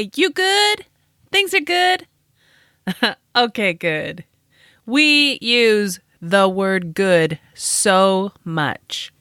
Hey, you good? Things are good? Okay, good. We use the word good so much.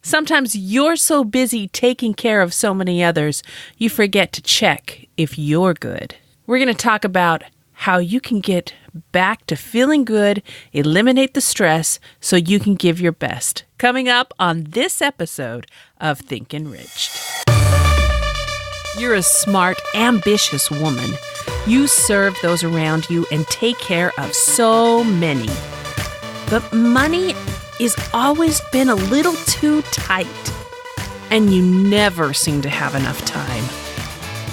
Sometimes you're so busy taking care of so many others, you forget to check if you're good. We're going to talk about how you can get back to feeling good, eliminate the stress, so you can give your best. Coming up on this episode of Think Enriched. You're a smart, ambitious woman. You serve those around you and take care of so many. But money has always been a little too tight, and you never seem to have enough time.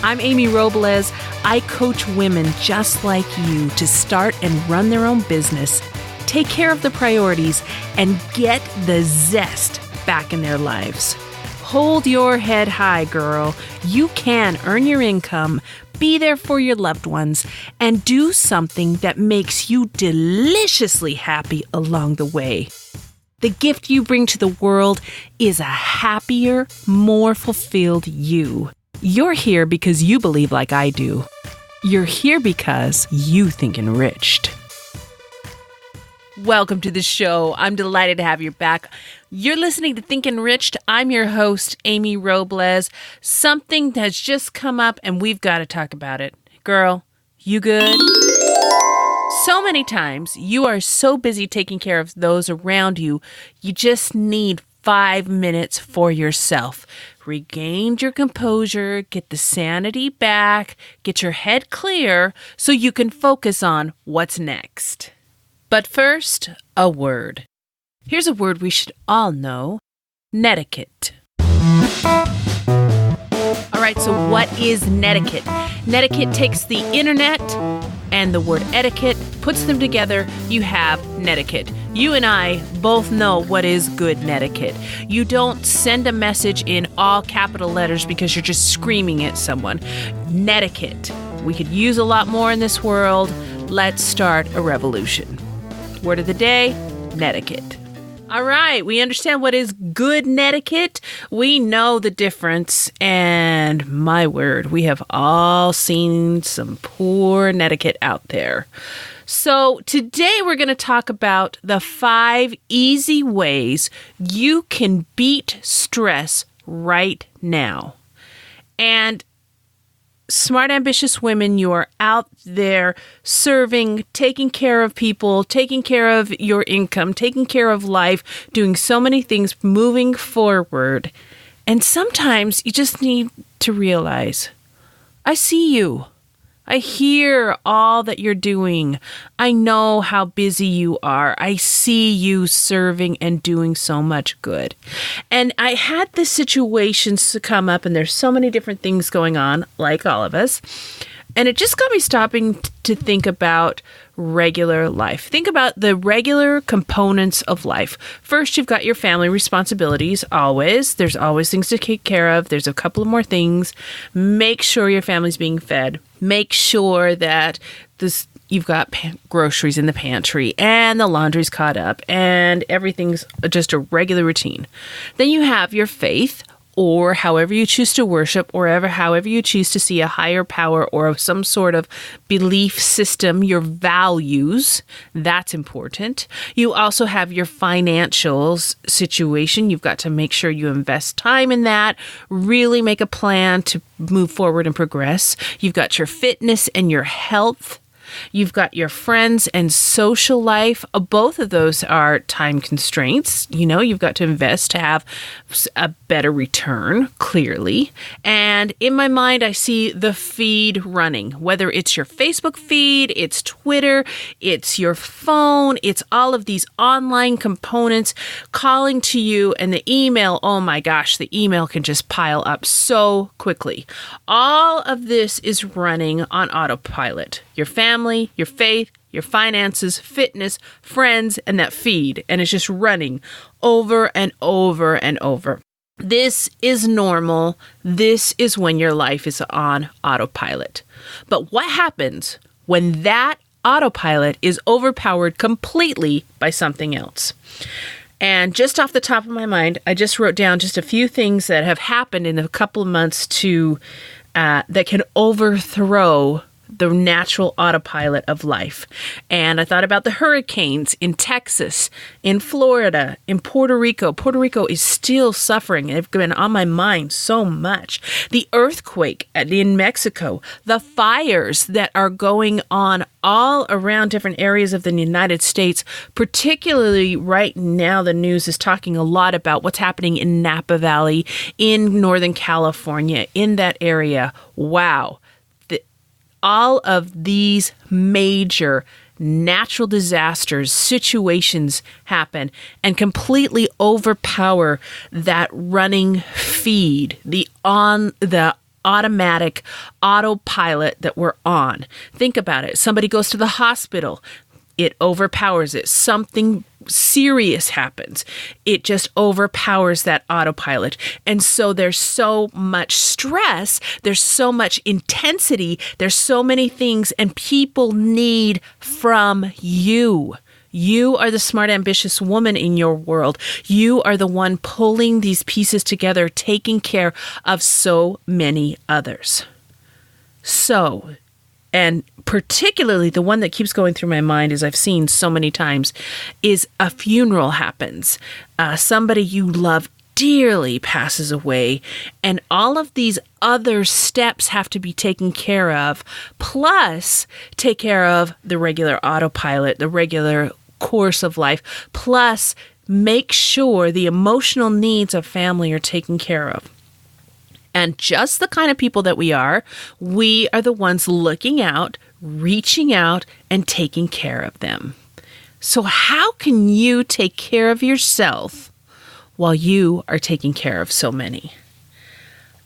I'm Amy Robles. I coach women just like you to start and run their own business, take care of the priorities, and get the zest back in their lives. Hold your head high, girl. You can earn your income, be there for your loved ones, and do something that makes you deliciously happy along the way. The gift you bring to the world is a happier, more fulfilled you. You're here because you believe like I do. You're here because you think enriched. Welcome to the show. I'm delighted to have you back. You're listening to Think Enriched. I'm your host, Amy Robles. Something has just come up and we've got to talk about it. Girl, you good? So many times you are so busy taking care of those around you, you just need 5 minutes for yourself. Regain your composure, get the sanity back, get your head clear so you can focus on what's next. But first, a word. Here's a word we should all know: netiquette. All right, so what is netiquette? Netiquette takes the internet and the word etiquette, puts them together, you have netiquette. You and I both know what is good netiquette. You don't send a message in all capital letters because you're just screaming at someone. Netiquette. We could use a lot more in this world. Let's start a revolution. Word of the day, netiquette. All right, we understand what is good netiquette. We know the difference, and my word, we have all seen some poor netiquette out there. So today we're going to talk about the 5 easy ways you can beat stress right now. And smart, ambitious women, you are out there serving, taking care of people, taking care of your income, taking care of life, doing so many things, moving forward. And sometimes you just need to realize, I see you. I hear all that you're doing. I know how busy you are. I see you serving and doing so much good. And I had this situation to come up, and there's so many different things going on, like all of us. And it just got me stopping to think about regular life. Think about the regular components of life. First, you've got your family responsibilities, always. There's always things to take care of. There's a couple of more things. Make sure your family's being fed. Make sure that you've got groceries in the pantry and the laundry's caught up and everything's just a regular routine. Then you have your faith, or however you choose to worship, or however you choose to see a higher power or some sort of belief system, your values. That's important. You also have your financials situation. You've got to make sure you invest time in that, really make a plan to move forward and progress. You've got your fitness and your health. You've got your friends and social life. Both of those are time constraints. You know, you've got to invest to have a better return, clearly. And in my mind, I see the feed running, whether it's your Facebook feed, it's Twitter, it's your phone, it's all of these online components calling to you, and the email, oh my gosh, the email can just pile up so quickly. All of this is running on autopilot. Your family, your faith, your finances, fitness, friends, and that feed. And it's just running over and over and over. This is normal. This is when your life is on autopilot. But what happens when that autopilot is overpowered completely by something else? And just off the top of my mind, I just wrote down just a few things that have happened in a couple of months to that can overthrow the natural autopilot of life. And I thought about the hurricanes in Texas, in Florida, in Puerto Rico. Puerto Rico is still suffering. It's been on my mind so much. The earthquake in Mexico, the fires that are going on all around different areas of the United States, particularly right now, the news is talking a lot about what's happening in Napa Valley, in Northern California, in that area. Wow. All of these major natural disasters, situations happen and completely overpower that running feed, the automatic autopilot that we're on. Think about it. Somebody goes to the hospital. It overpowers it. Something serious happens. It just overpowers that autopilot. And so there's so much stress. There's so much intensity. There's so many things, and people need from you. You are the smart, ambitious woman in your world. You are the one pulling these pieces together, taking care of so many others. So, and particularly the one that keeps going through my mind, as I've seen so many times, is a funeral happens. Somebody you love dearly passes away, and all of these other steps have to be taken care of, plus take care of the regular autopilot, the regular course of life, plus make sure the emotional needs of family are taken care of. And just the kind of people that we are the ones looking out, reaching out, and taking care of them. So how can you take care of yourself while you are taking care of so many?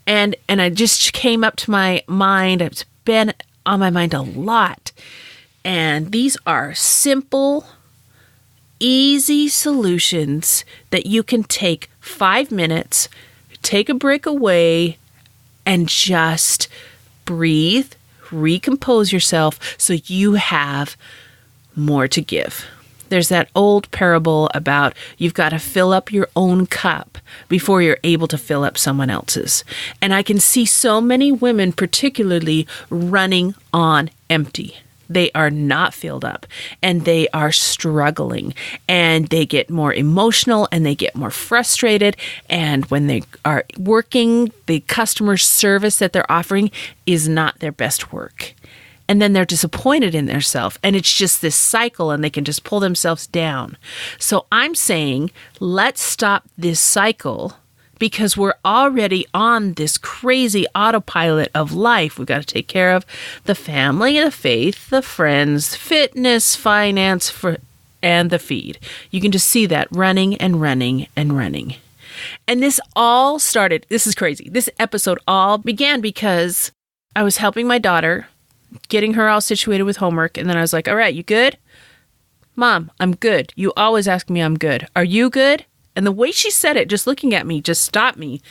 And I just came up to my mind. It's been on my mind a lot. And these are simple, easy solutions that you can take 5 minutes, take a break away, and just breathe, recompose yourself so you have more to give. There's that old parable about you've got to fill up your own cup before you're able to fill up someone else's. And I can see so many women particularly running on empty. They are not filled up, and they are struggling, and they get more emotional, and they get more frustrated. And when they are working, the customer service that they're offering is not their best work. And then they're disappointed in themselves, and it's just this cycle, and they can just pull themselves down. So I'm saying, let's stop this cycle, because we're already on this crazy autopilot of life. We've got to take care of the family, the faith, the friends, fitness, finance, and the feed. You can just see that running and running and running. And this all started, this is crazy. This episode all began because I was helping my daughter, getting her all situated with homework. And then I was like, all right, you good? Mom, I'm good. You always ask me I'm good. Are you good? And the way she said it, just looking at me, just stopped me.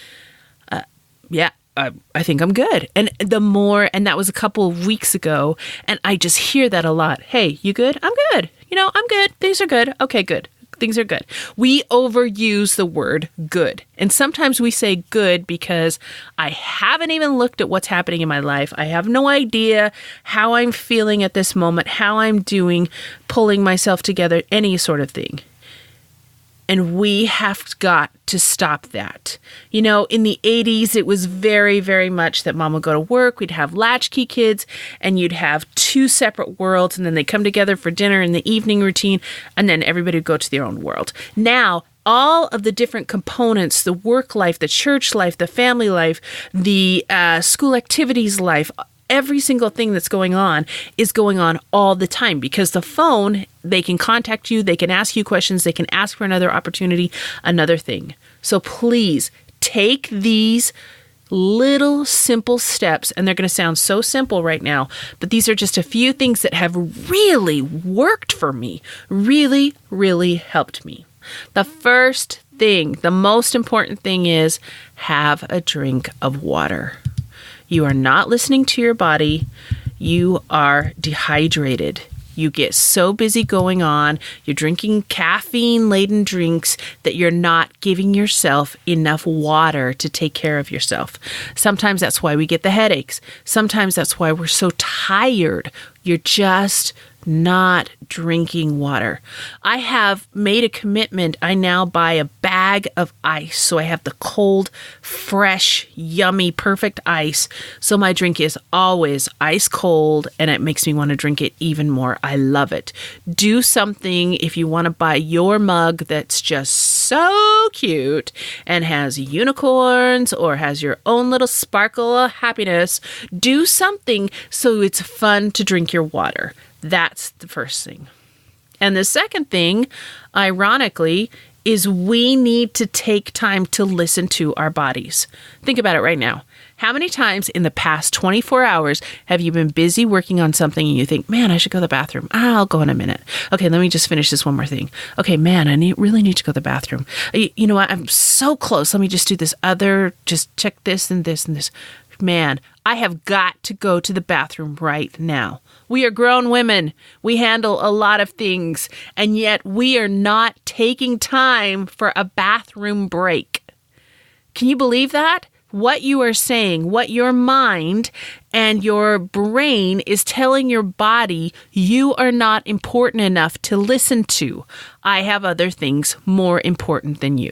I think I'm good. And and that was a couple of weeks ago, and I just hear that a lot. Hey, you good? I'm good. I'm good. Things are good. Okay, good. Things are good. We overuse the word good. And sometimes we say good because I haven't even looked at what's happening in my life. I have no idea how I'm feeling at this moment, how I'm doing, pulling myself together, any sort of thing. And we have got to stop that. In the 80s, it was very, very much that mom would go to work, we'd have latchkey kids, and you'd have 2 separate worlds, and then they come together for dinner in the evening routine, and then everybody would go to their own world. Now, all of the different components, the work life, the church life, the family life, the school activities life, every single thing that's going on is going on all the time, because the phone, they can contact you, they can ask you questions, they can ask for another opportunity, another thing. So please take these little simple steps, and they're going to sound so simple right now, but these are just a few things that have really worked for me, really, really helped me. The first thing, the most important thing is have a drink of water. You are not listening to your body. You are dehydrated. You get so busy going on, you're drinking caffeine-laden drinks that you're not giving yourself enough water to take care of yourself. Sometimes that's why we get the headaches. Sometimes that's why we're so tired. You're just not drinking water. I have made a commitment. I now buy a bag of ice. So I have the cold, fresh, yummy, perfect ice. So my drink is always ice cold and it makes me want to drink it even more. I love it. Do something if you want to buy your mug that's just so cute and has unicorns or has your own little sparkle of happiness. Do something so it's fun to drink your water. That's the first thing. And the second thing, ironically, is we need to take time to listen to our bodies. Think about it right now. How many times in the past 24 hours have you been busy working on something and you think, man, I should go to the bathroom. I'll go in a minute. Okay, let me just finish this one more thing. Okay, man, I really need to go to the bathroom. You know what? I'm so close. Let me just do this other, just check this and this and this. Man, I have got to go to the bathroom right now. We are grown women. We handle a lot of things, and yet we are not taking time for a bathroom break. Can you believe that? What you are saying, what your mind and your brain is telling your body, you are not important enough to listen to. I have other things more important than you.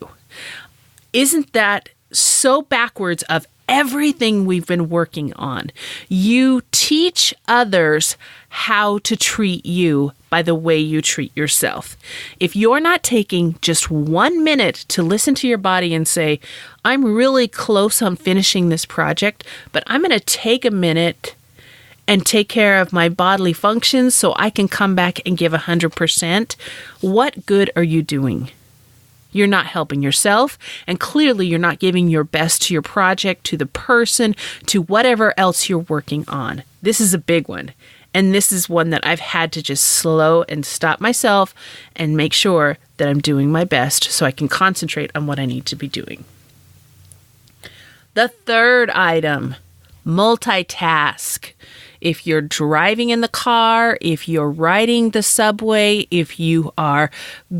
Isn't that so backwards of everything we've been working on? You teach others how to treat you by the way you treat yourself. If you're not taking just 1 minute to listen to your body and say, I'm really close on finishing this project, but I'm going to take a minute and take care of my bodily functions so I can come back and give 100%, what good are you doing? You're not helping yourself, and clearly you're not giving your best to your project, to the person, to whatever else you're working on. This is a big one, and this is one that I've had to just slow and stop myself and make sure that I'm doing my best so I can concentrate on what I need to be doing. The third item, multitask. If you're driving in the car, if you're riding the subway, if you are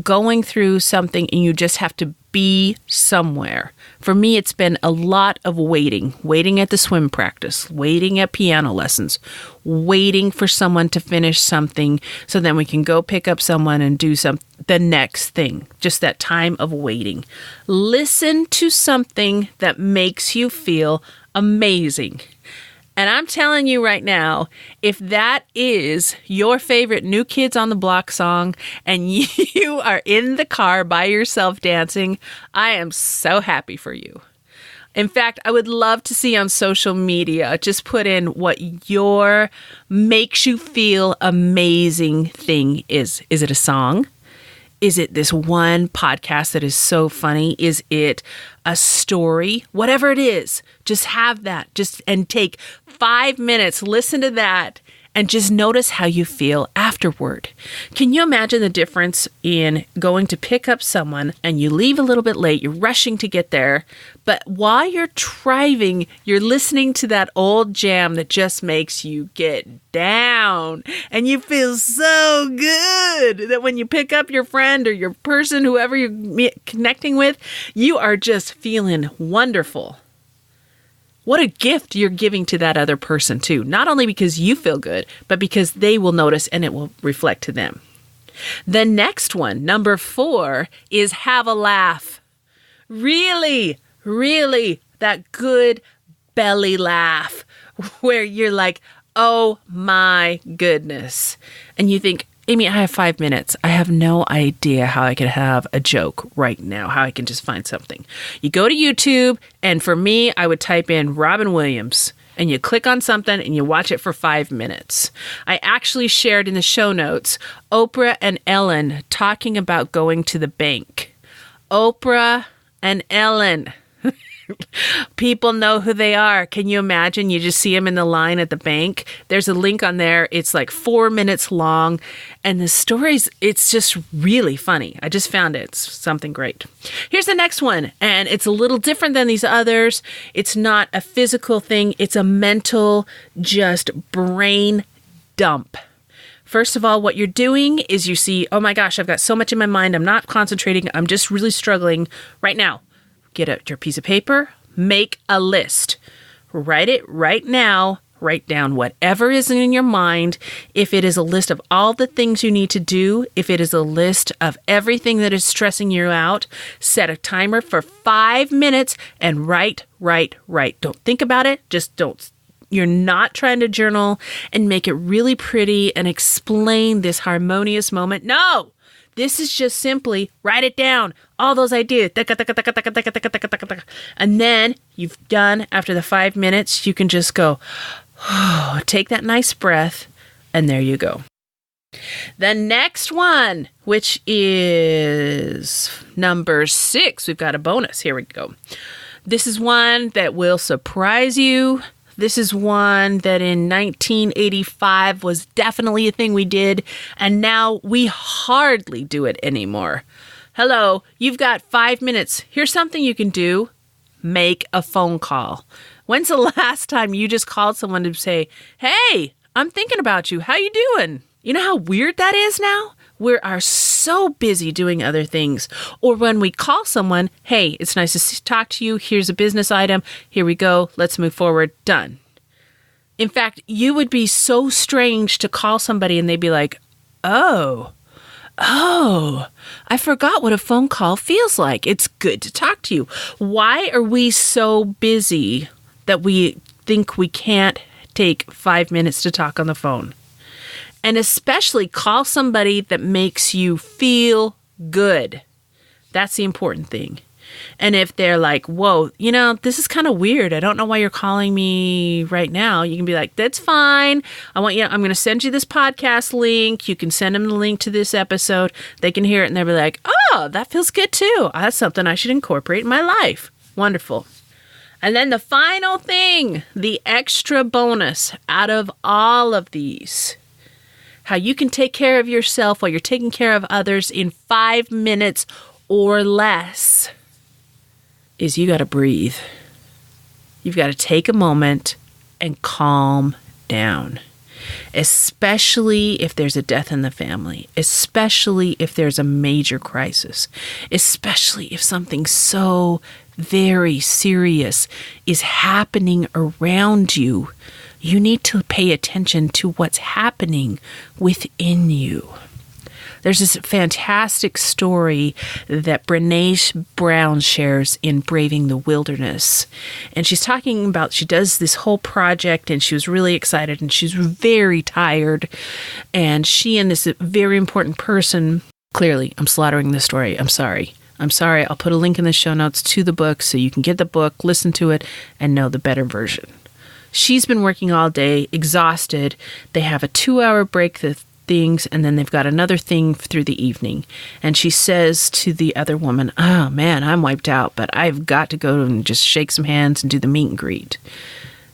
going through something and you just have to be somewhere. For me, it's been a lot of waiting at the swim practice, waiting at piano lessons, waiting for someone to finish something so then we can go pick up someone and do the next thing. Just that time of waiting. Listen to something that makes you feel amazing. And I'm telling you right now, if that is your favorite New Kids on the Block song and you are in the car by yourself dancing, I am so happy for you. In fact, I would love to see on social media, just put in what your makes you feel amazing thing is. Is it a song? Is it this one podcast that is so funny? Is it a story? Whatever it is, just have that. And take 5 minutes, listen to that, and just notice how you feel afterward. Can you imagine the difference in going to pick up someone and you leave a little bit late, you're rushing to get there, but while you're driving, you're listening to that old jam that just makes you get down and you feel so good that when you pick up your friend or your person, whoever you're connecting with, you are just feeling wonderful. What a gift you're giving to that other person too. Not only because you feel good, but because they will notice and it will reflect to them. The next one, number 4, is have a laugh. Really, that good belly laugh where you're like, oh my goodness. And you think, Amy, I have 5 minutes. I have no idea how I could have a joke right now, how I can just find something. You go to YouTube, and for me, I would type in Robin Williams, and you click on something, and you watch it for 5 minutes. I actually shared in the show notes Oprah and Ellen talking about going to the bank. Oprah and Ellen. People know who they are. Can you imagine? You just see them in the line at the bank. There's a link on there. It's like 4 minutes long. And the stories, it's just really funny. I just found it. It's something great. Here's the next one. And it's a little different than these others. It's not a physical thing. It's a mental, just brain dump. First of all, what you're doing is you see, oh my gosh, I've got so much in my mind. I'm not concentrating. I'm just really struggling right now. Get out your piece of paper, make a list. Write it right now. Write down whatever is in your mind. If it is a list of all the things you need to do, if it is a list of everything that is stressing you out, set a timer for 5 minutes and write. Don't think about it. Just don't. You're not trying to journal and make it really pretty and explain this harmonious moment. No, this is just simply write it down. All those ideas. And then you've done, after the 5 minutes, you can just go, take that nice breath, and there you go. The next one, which is number 6, we've got a bonus. Here we go. This is one that will surprise you. This is one that in 1985 was definitely a thing we did, and now we hardly do it anymore. Hello, you've got 5 minutes. Here's something you can do. Make a phone call. When's the last time you just called someone to say, hey, I'm thinking about you. How you doing? You know how weird that is now? We are so busy doing other things. Or when we call someone, hey, it's nice to talk to you. Here's a business item. Here we go. Let's move forward. Done. In fact, you would be so strange to call somebody and they'd be like, oh, I forgot what a phone call feels like. It's good to talk to you. Why are we so busy that we think we can't take 5 minutes to talk on the phone? And especially call somebody that makes you feel good. That's the important thing. And if they're like, whoa, this is kind of weird. I don't know why you're calling me right now. You can be like, that's fine. I'm going to send you this podcast link. You can send them the link to this episode. They can hear it and they'll be like, oh, that feels good too. That's something I should incorporate in my life. Wonderful. And then the final thing, the extra bonus out of all of these, how you can take care of yourself while you're taking care of others in 5 minutes or less, is you got to breathe. You've got to take a moment and calm down, especially if there's a death in the family, especially if there's a major crisis, especially if something so very serious is happening around you. You need to pay attention to what's happening within you. There's this fantastic story that Brene Brown shares in Braving the Wilderness. And she's talking about, she does this whole project and she was really excited and she's very tired. And she and this very important person, clearly, I'm slaughtering the story. I'm sorry. I'll put a link in the show notes to the book so you can get the book, listen to it, and know the better version. She's been working all day, exhausted. They have a 2-hour break, things, and then they've got another thing through the evening. And she says to the other woman, oh man, I'm wiped out, but I've got to go and just shake some hands and do the meet and greet.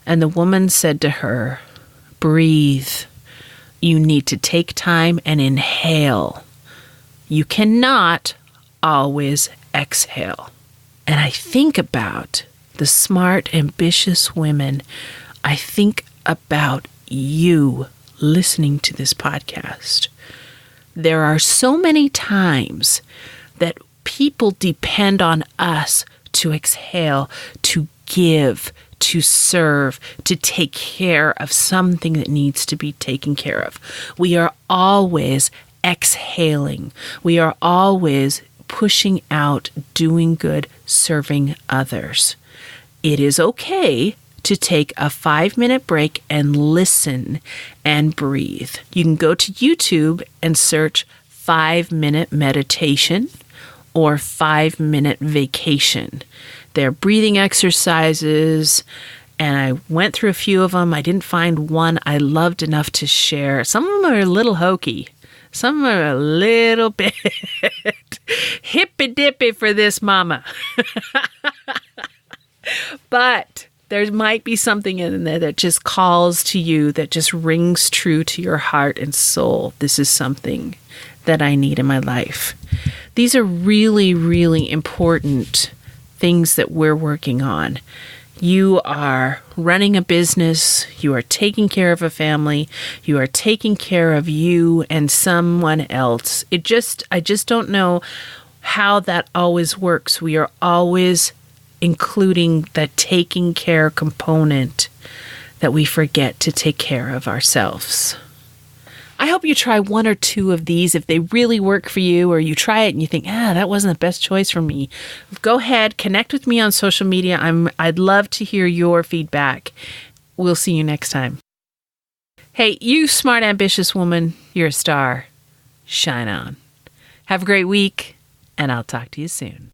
And the woman said to her, breathe. You need to take time and inhale. You cannot always exhale. And I think about the smart, ambitious women. I think about you listening to this podcast. There are so many times that people depend on us to exhale, to give, to serve, to take care of something that needs to be taken care of. We are always exhaling. We are always pushing out, doing good, serving others. It is okay to take a 5-minute break and listen and breathe. You can go to YouTube and search 5-minute meditation or 5-minute vacation. They're breathing exercises, and I went through a few of them. I didn't find one I loved enough to share. Some of them are a little hokey. Some are a little bit hippy-dippy for this mama. But there might be something in there that just calls to you, that just rings true to your heart and soul. This is something that I need in my life. These are really, really important things that we're working on. You are running a business, you are taking care of a family, you are taking care of you and someone else. I just don't know how that always works. We are always including the taking care component that we forget to take care of ourselves. I hope you try one or two of these if they really work for you, or you try it and you think, that wasn't the best choice for me. Go ahead, connect with me on social media. I'd love to hear your feedback. We'll see you next time. Hey, you smart, ambitious woman, you're a star. Shine on. Have a great week, and I'll talk to you soon.